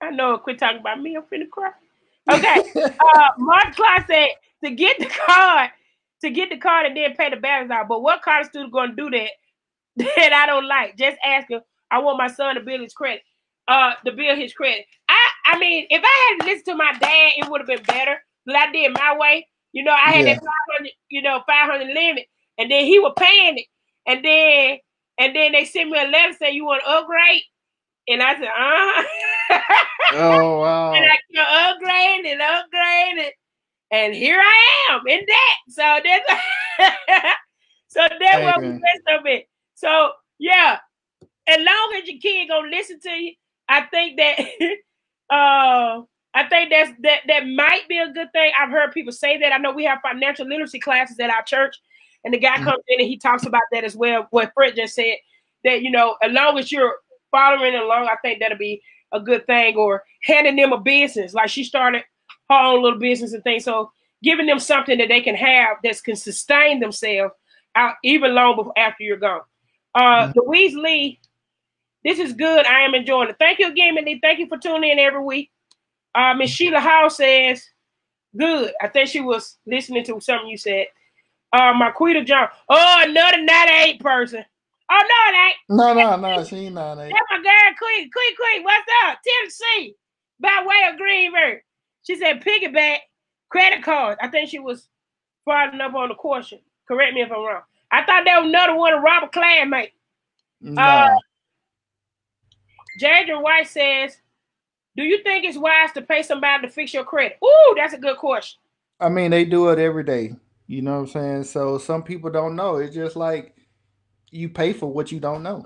I know. Quit talking about me. I'm finna cry. Okay. Mark Clark said to get the card and then pay the balance out. But what college student gonna do that I don't like? Just ask him. I want my son to build his credit. I mean, if I had listened to my dad, it would have been better. But I did my way. I had that 500, 500 limit, and then he was paying it, and then they sent me a letter saying you want to upgrade, and I said, Oh wow! And I kept upgrading, and here I am in debt. So that's what we messed up in. So yeah, as long as your kid gonna listen to you, I think that that might be a good thing. I've heard people say that. I know we have financial literacy classes at our church, and the guy comes in and he talks about that as well. What Fred just said, that as long as you're following along, I think that'll be a good thing. Or handing them a business, like she started her own little business and things. So giving them something that they can have that can sustain themselves out even long before after you're gone. Louise Lee, this is good. I am enjoying it. Thank you again, Minnie. Thank you for tuning in every week. Miss Sheila House says, good. I think she was listening to something you said. Marquita John. Oh, another 98 person. Oh, no, it ain't. No, she ain't 98. That's my girl, Queen. What's up? Tennessee, by way of Greenberg. She said, piggyback, credit cards. I think she was following up on the question. Correct me if I'm wrong. I thought that was another one of Robert Clanmate. No. Jadra White says, do you think it's wise to pay somebody to fix your credit? Ooh, that's a good question. I mean, they do it every day. You know what I'm saying? So some people don't know. It's just like you pay for what you don't know.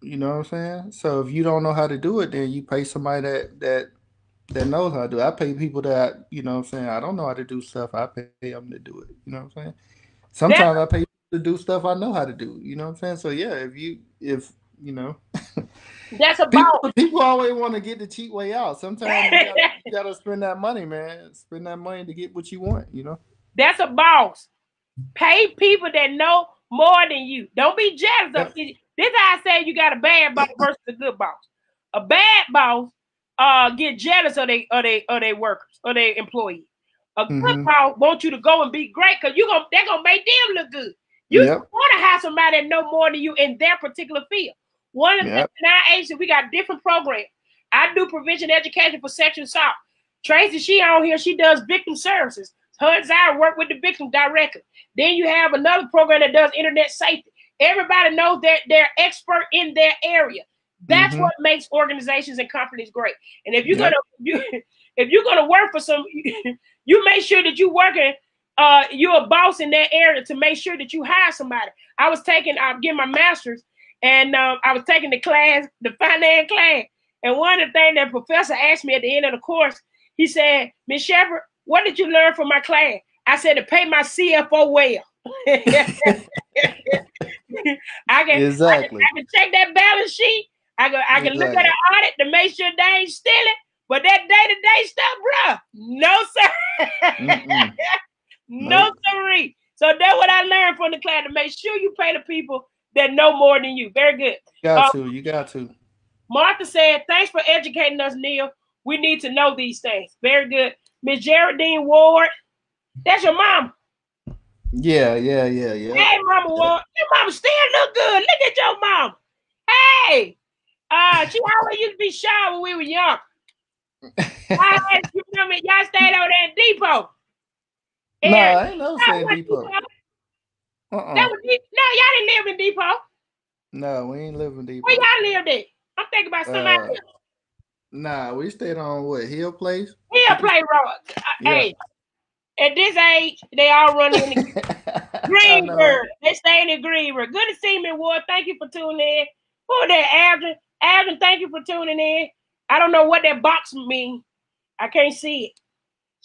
You know what I'm saying? So if you don't know how to do it, then you pay somebody that knows how to do it. I pay people that, you know what I'm saying, I don't know how to do stuff. I pay them to do it. You know what I'm saying? Sometimes I pay people to do stuff I know how to do. You know what I'm saying? So yeah, if that's a boss. People always want to get the cheap way out. Sometimes you gotta spend that money, man. Spend that money to get what you want, That's a boss. Pay people that know more than you. Don't be jealous of it. This is how I say you got a bad boss versus a good boss. A bad boss get jealous of their workers or their employees. A good boss wants you to go and be great because they're gonna make them look good. You want to have somebody that know more than you in their particular field. One of the things in our agency, we got different programs. I do prevention education for sexual assault. Tracy, she on here, she does victim services. Her and Zara work with the victim directly. Then you have another program that does internet safety. Everybody knows that they're expert in their area. That's what makes organizations and companies great. And if you're gonna work for some, you make sure that you're working. You're a boss in that area to make sure that you hire somebody. I'm getting my master's, and I was taking the class, the finance class. And one of the things that professor asked me at the end of the course, he said, Ms. Shepherd, what did you learn from my class? I said, to pay my CFO well. I can check that balance sheet. I can look at an audit to make sure they ain't stealing. But that day-to-day stuff, bruh, no, sir. No, sirree. So that's what I learned from the class, to make sure you pay the people that know more than you. Very good. You got to. Martha said, thanks for educating us, Neil. We need to know these things. Very good. Miss Geraldine Ward, that's your mom. Yeah. Hey, Mama Ward, your mama still look good. Look at your mama. Hey, she always used to be shy when we were young. You remember, y'all stayed over there in Depot. No, I ain't never stayed in Depot. No, y'all didn't live in Depot. No, we ain't live in Depot. Where y'all lived at? I'm thinking about somebody else. Nah, we stayed on what, Hill Place? Hill Place Road. Hey, at this age, they all running in the Greenberg. They staying in Greenberg. Good to see you, Miss Ward. Thank you for tuning in. Who that, Alvin? Alvin, thank you for tuning in. I don't know what that box means. I can't see it.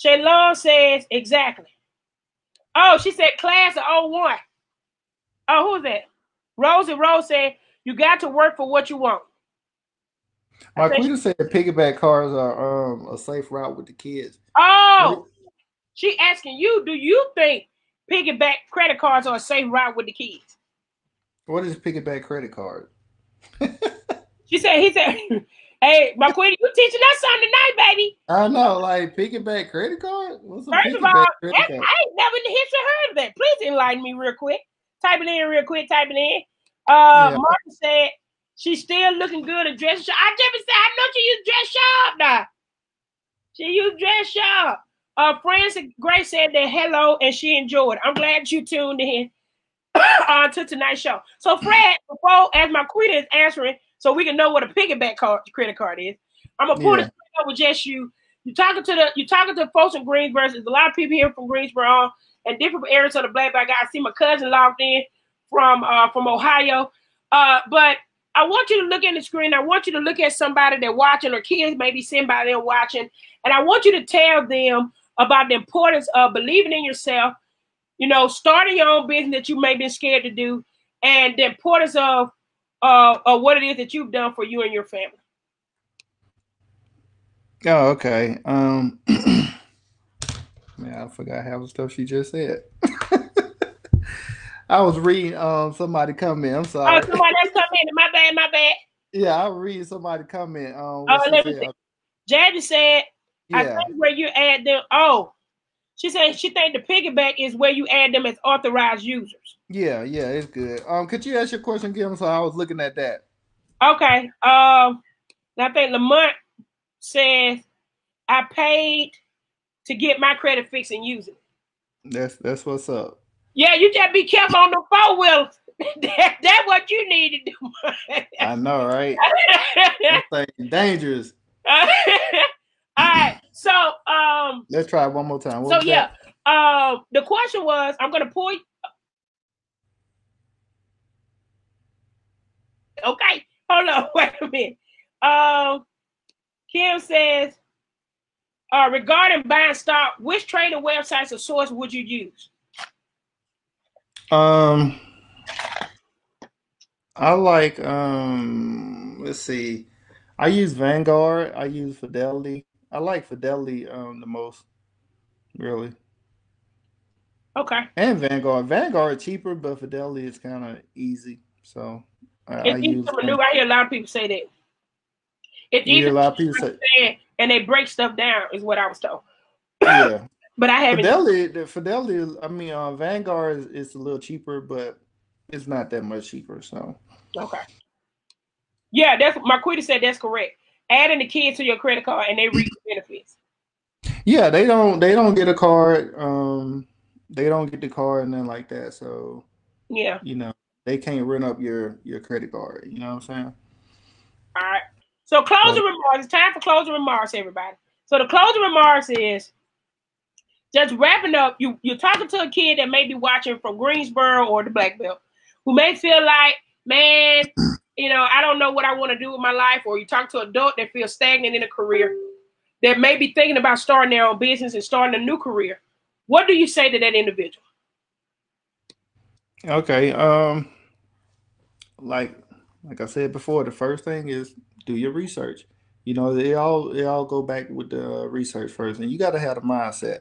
Shaylon says, exactly. Oh, she said class of 01. Oh, who's that? Rosie Rose said, you got to work for what you want. Marquita said piggyback cars are a safe route with the kids. Oh, she asking you, do you think piggyback credit cards are a safe route with the kids? What is piggyback credit card? He said, hey, Marquita, you teaching us something tonight, baby. I know, like piggyback credit card? First of all, I ain't never in the history heard of that. Please enlighten me real quick. Type it in real quick, type it in. Martin said, she's still looking good and dressed sharp. I just said, I know she used dress sharp now. She used dress sharp. Francis Gray said that hello and she enjoyed. I'm glad you tuned in to tonight's show. So Fred, before as Marquita is answering, so we can know what a piggyback credit card is, I'm gonna pull this up with just you. You're talking to folks in Greensboro. There's a lot of people here from Greensboro and different areas of the Blackbelt. I see my cousin logged in from Ohio. But I want you to look at the screen. I want you to look at somebody that's watching, or kids maybe sitting by them watching. And I want you to tell them about the importance of believing in yourself, starting your own business that you may be scared to do, and the importance of what it is that you've done for you and your family. Oh, okay. Man, I forgot half the stuff she just said. I was reading somebody comment. I'm sorry. Oh, somebody else commented. My bad. Yeah, I'll read somebody comment. Let me see. Jaddy said, I think where you add them. Oh, she said she think the piggyback is where you add them as authorized users. Yeah, it's good. Could you ask your question again? So I was looking at that. Okay. I think Lamont says I paid to get my credit fixed and use it. That's what's up. Yeah, you just be careful on the 4-wheelers. That's what you need to do. I know, right? That thing dangerous. All right, so let's try it one more time. The question was, I'm gonna pull you. Okay, hold on, wait a minute. Kim says, regarding buying stock, which trading websites or source would you use? I like let's see. I use Vanguard. I use Fidelity. I like Fidelity the most, really. Okay. And Vanguard. Vanguard cheaper, but Fidelity is kind of easy. So it's easy to maneuver. I hear a lot of people say that. It's easy a lot of people say, and they break stuff down, is what I was told. Yeah. But I haven't. Fidelity. I mean, Vanguard is a little cheaper, but it's not that much cheaper. So. Okay. Yeah, that's Marquita said. That's correct. adding the kids to your credit card and they reap the benefits. Yeah, they don't get a card. They don't get the card and then like that. So Yeah. you know, they can't run up your credit card. You know what I'm saying? All right. So closing So, remarks. It's time for closing remarks, everybody. So the closing remarks is just wrapping up. You're talking to a kid that may be watching from Greensboro or the Blackbelt, who may feel like, man, I don't know what I want to do with my life. Or you talk to an adult that feels stagnant in a career, that may be thinking about starting their own business and starting a new career. What do you say to that individual? okay. Like like I said before, the first thing is do your research. They all go back with the research first, and you got to have a mindset.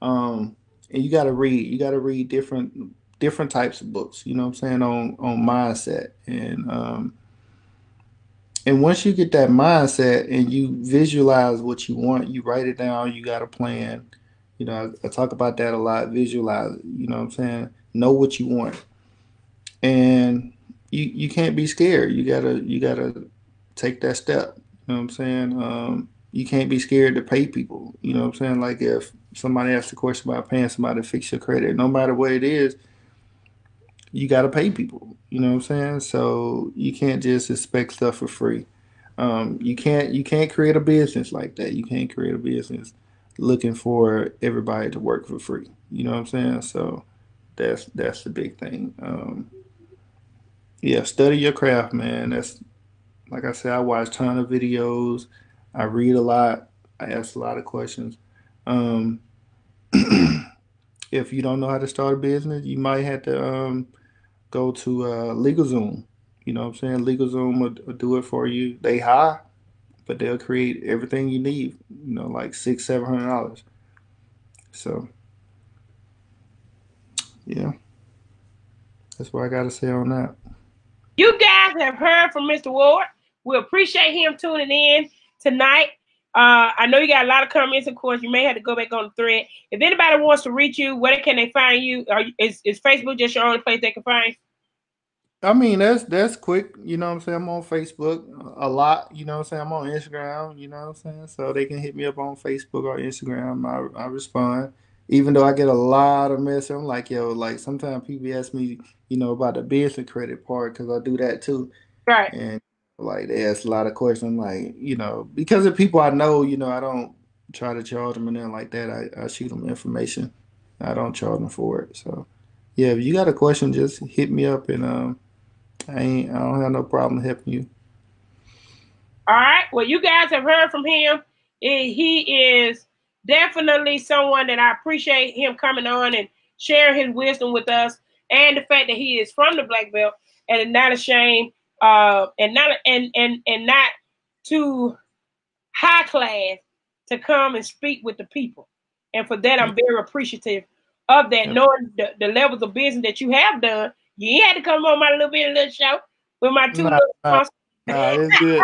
And you got to read. You got to read different types of books. You know what I'm saying on mindset, and once you get that mindset and you visualize what you want, you write it down. You got a plan. I talk about that a lot. Visualize it. You know what I'm saying? Know what you want, and you can't be scared. You gotta take that step. You know what I'm saying? You can't be scared to pay people. You know what I'm saying? Like if somebody asks a question about paying somebody to fix your credit, no matter what it is, you gotta pay people. You know what I'm saying? So you can't just expect stuff for free. You can't create a business like that. You can't create a business looking for everybody to work for free. You know what I'm saying? So that's the big thing. Yeah, study your craft, man. That's like I said, I watch a ton of videos. I read a lot. I ask a lot of questions. Um, if you don't know how to start a business, you might have to go to LegalZoom. You know what I'm saying? LegalZoom will do it for you. They high, but they'll create everything you need. Like $600-700. So yeah, that's what I got to say on that. You guys have heard from Mr. Ward. We appreciate him tuning in tonight. I know you got a lot of comments, of course. You may have to go back on the thread. If anybody wants to reach you, where can they find you? Is Facebook just your only place they can find you? I mean, that's quick. You know what I'm saying? I'm on Facebook a lot. You know what I'm saying? I'm on Instagram. You know what I'm saying? So they can hit me up on Facebook or Instagram. I respond. Even though I get a lot of messages, I'm like, yo, like sometimes people ask me, about the business credit part because I do that too. Right. And like they ask a lot of questions. I'm like, because of people I know, I don't try to charge them and then like that. I shoot them information. I don't charge them for it. So yeah, if you got a question, just hit me up and I don't have no problem helping you. All right. Well, you guys have heard from him. He is definitely someone that I appreciate him coming on and sharing his wisdom with us, and the fact that he is from the Black Belt and not ashamed, and not too high class to come and speak with the people. And for that, I'm very appreciative of that, knowing the levels of business that you have done. You ain't had to come on my little show with my two little sponsors. It's good.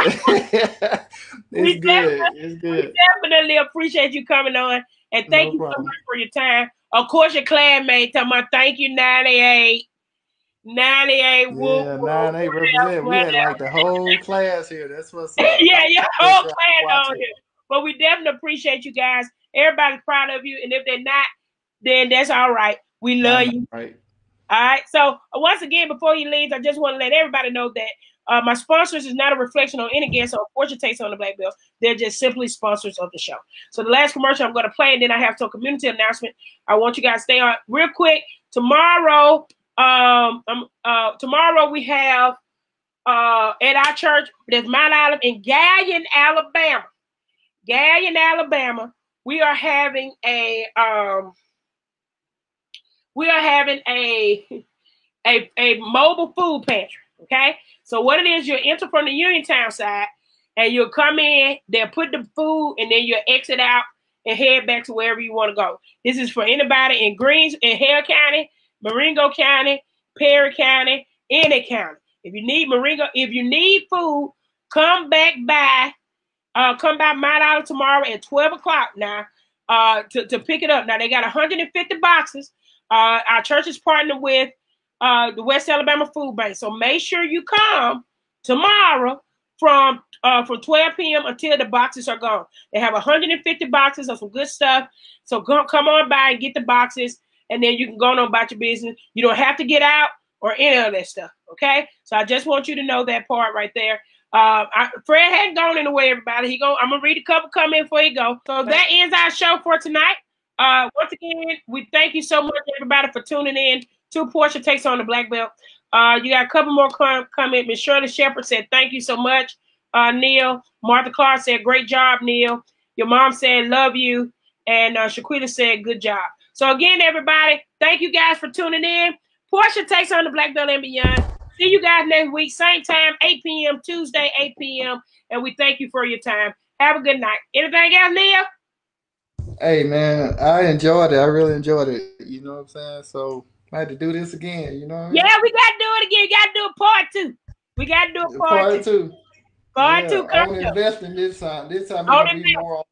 It's good. We definitely appreciate you coming on, and thank you so much for your time. Of course, your clanmate talking about thank you, 98. 98, whoop, yeah, 98 represent. We had like the whole class here. That's what's up. Yeah, your whole class on here. But we definitely appreciate you guys. Everybody's proud of you, and if they're not, then that's all right. We love you. Right. All right. So once again, before you leave, I just want to let everybody know that my sponsors is not a reflection on any guest or Portia takes on the Black Belt. They're just simply sponsors of the show. So the last commercial I'm going to play, and then I have some community announcement. I want you guys to stay on real quick. Tomorrow, we have at our church, there's Mount Olive in Gallion, Alabama. Gallion, Alabama. We are having a mobile food pantry. Okay, so what it is, you'll enter from the Uniontown side, and you'll come in. They'll put the food, and then you'll exit out and head back to wherever you want to go. This is for anybody in Hale County, Marengo County, Perry County, any county. If you need food, come by Mount Olive tomorrow at 12 o'clock now to pick it up. Now, they got 150 boxes. Our church is partnered with the West Alabama Food Bank. So make sure you come tomorrow from from 12 p.m. until the boxes are gone. They have 150 boxes of some good stuff. So come on by and get the boxes, and then you can go on about your business. You don't have to get out or any of that stuff, okay? So I just want you to know that part right there. Fred hadn't gone anywhere, everybody. I'm going to read a couple comments before he go. So that ends our show for tonight. Once again, we thank you so much, everybody, for tuning in to Portia Takes on the Black Belt. You got a couple more comments. Ms. Shirley Shepherd said, thank you so much, Neil. Martha Clark said, great job, Neil. Your mom said, love you. And Shaquita said, good job. So again, everybody, thank you guys for tuning in. Portia Takes on the Black Belt and beyond. See you guys next week, same time, 8 p.m., Tuesday, 8 p.m. And we thank you for your time. Have a good night. Anything else, Neil? Hey, man, I enjoyed it. I really enjoyed it. You know what I'm saying? So I had to do this again, you know what I mean? Yeah, we got to do it again. We got to do a part 2. We got to do a part 2. Part 2 coming up. Investing this time. This time it's going to be more.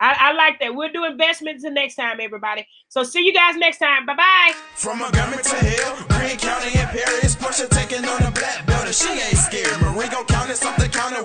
I like that. We'll do investments the next time, everybody. So see you guys next time. Bye-bye. From Montgomery to Hill, Greene County and Paris, Portia taking on the Black Belt. She ain't scared. Marie gon' count it, something counted.